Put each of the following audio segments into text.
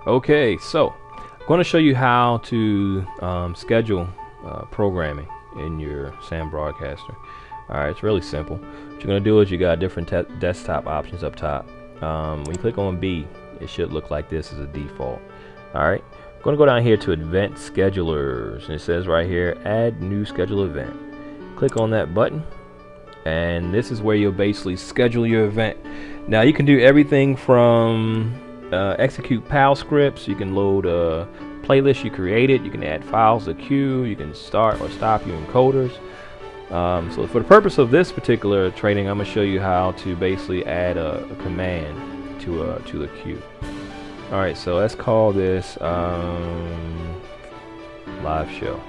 Okay, so I'm going to show you how to schedule programming in your SAM Broadcaster. Alright, it's really simple. What you're going to do is you got different desktop options up top. When you click on B, it should look like this as a default. Alright, I'm going to go down here to Event Schedulers, and it says right here, Add New Schedule Event. Click on that button, and this is where you'll basically schedule your event. Now you can do everything from execute PAL scripts, you can load a playlist you created, you can add files to queue, you can start or stop your encoders. So for the purpose of this particular training, I'm going to show you how to basically add a command to the queue. Alright, so let's call this live show.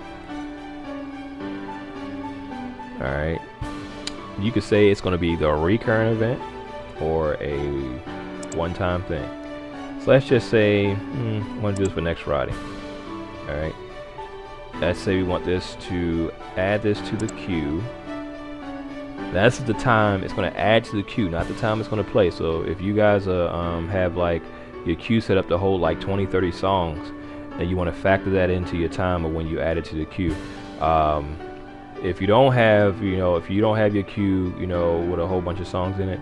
Alright, you could say it's going to be either a recurrent event or a one-time thing. So let's just say I want to do this for next Friday. Alright, let's say we want this to add this to the queue. That's the time it's going to add to the queue, not the time it's going to play. So if you guys have like your queue set up to hold like 20-30 songs, and you want to factor that into your time of when you add it to the queue. If you don't have, if you don't have your queue, with a whole bunch of songs in it,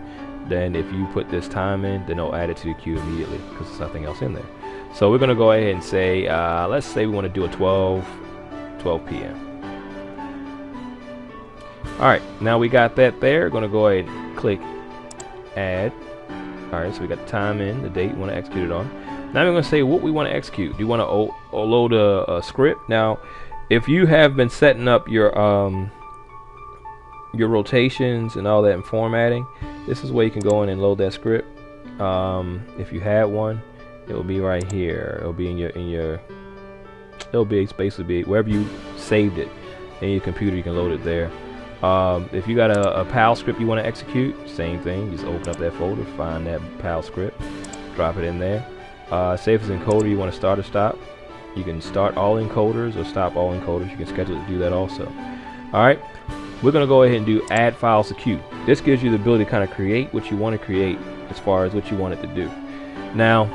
then if you put this time in, then it'll add it to the queue immediately because there's nothing else in there. So we're gonna go ahead and say, let's say we want to do a 12 p.m. Alright, now we got that there. We're gonna go ahead and click add. Alright, so we got the time in, the date we want to execute it on. Now we're gonna say what we want to execute. Do you want to load a script? Now, if you have been setting up your rotations and all that in formatting, this is where you can go in and load that script. If you had one, it will be right here. It'll be it'll be basically wherever you saved it in your computer. You can load it there. If you got a PAL script you want to execute, same thing. Just open up that folder, find that PAL script, drop it in there. Say if it's encoder you want to start or stop. You can start all encoders or stop all encoders. You can schedule it to do that also. Alright, we're going to go ahead and do add files to queue. This gives you the ability to kind of create what you want to create as far as what you want it to do. Now,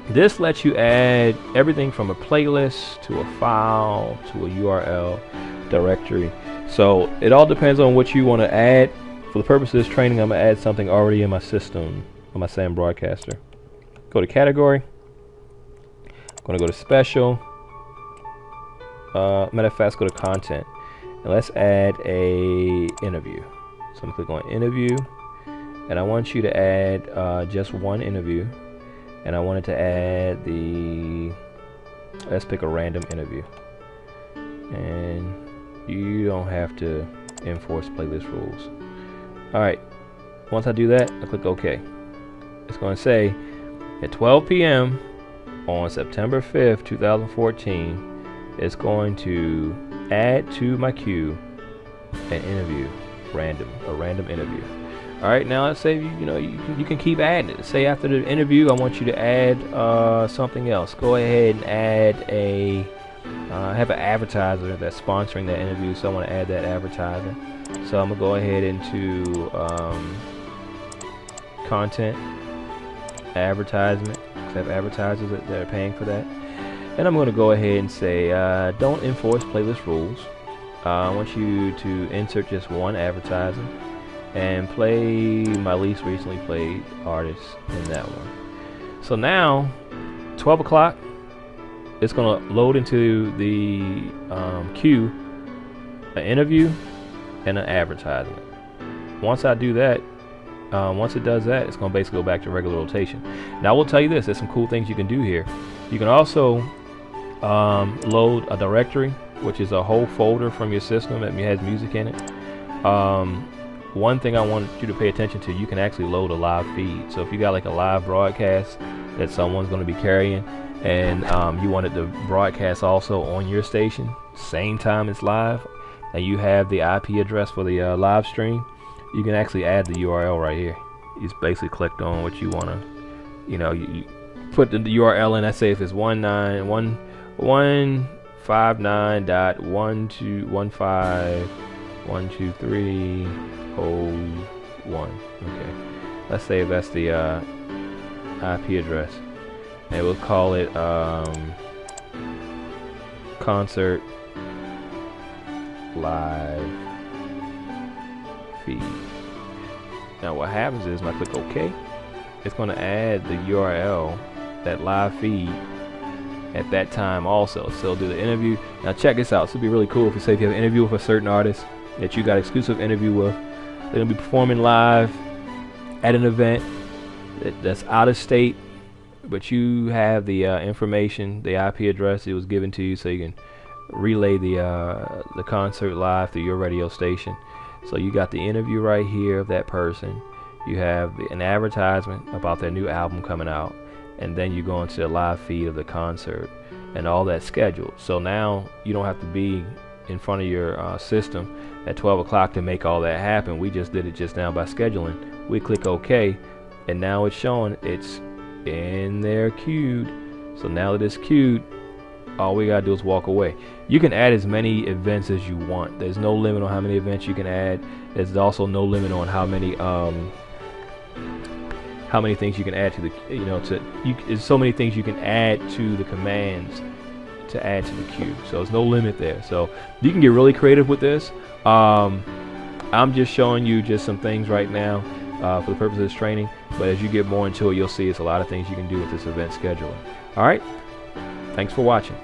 this lets you add everything from a playlist to a file to a URL directory. So it all depends on what you want to add. For the purpose of this training, I'm going to add something already in my system on my SAM Broadcaster. Go to category. I'm going to go to special. Matter of fact, go to content. And let's add a interview. So I'm going to click on interview. And I want you to add just one interview. And I wanted to add let's pick a random interview. And you don't have to enforce playlist rules. Alright, once I do that, I click OK. It's going to say at 12 p.m. on September 5th, 2014, it's going to add to my queue an interview, a random interview. Alright, now let's say you can keep adding it. Say after the interview I want you to add something else. Go ahead and add have an advertiser that's sponsoring that interview, so I want to add that advertiser. So I'm going to go ahead into content, advertisement, because I have advertisers that are paying for that. And I'm going to go ahead and say don't enforce playlist rules. I want you to insert just one advertiser and play my least recently played artist in that one. So now 12 o'clock, it's going to load into the queue an interview and an advertisement. Once I do that, once it does that, it's going to basically go back to regular rotation. Now I will tell you this, there's some cool things you can do here. You can also load a directory, which is a whole folder from your system that has music in it. One thing I want you to pay attention to, you can actually load a live feed. So if you got like a live broadcast that someone's going to be carrying, and you want it to broadcast also on your station same time it's live, and you have the IP address for the live stream, you can actually add the URL right here. You just basically click on what you want to, you put the URL in. Let's say if it's 191.152.153.123.01. Okay, let's say that's the IP address. and we'll call it concert live feed. Now what happens is when I click OK, it's going to add the URL, that live feed, at that time also. So it'll do the interview. Now check this out. This would be really cool if you say if you have an interview with a certain artist that you got exclusive interview with. They're going to be performing live at an event that's out of state, but you have the information, the IP address it was given to you, so you can relay the concert live through your radio station. So you got the interview right here of that person. You have an advertisement about their new album coming out, and then you go into the live feed of the concert and all that scheduled. So now you don't have to be in front of your system at 12 o'clock to make all that happen. We just did it just now by scheduling. We click OK, and now it's showing it's in there queued. So now that it's queued, all we gotta do is walk away. You can add as many events as you want. There's no limit on how many events you can add. There's also no limit on how many things you can add to the, there's so many things you can add to the commands to add to the queue. So there's no limit there. So you can get really creative with this. I'm just showing you just some things right now for the purpose of this training, but as you get more into it, you'll see it's a lot of things you can do with this event scheduler. All right, thanks for watching.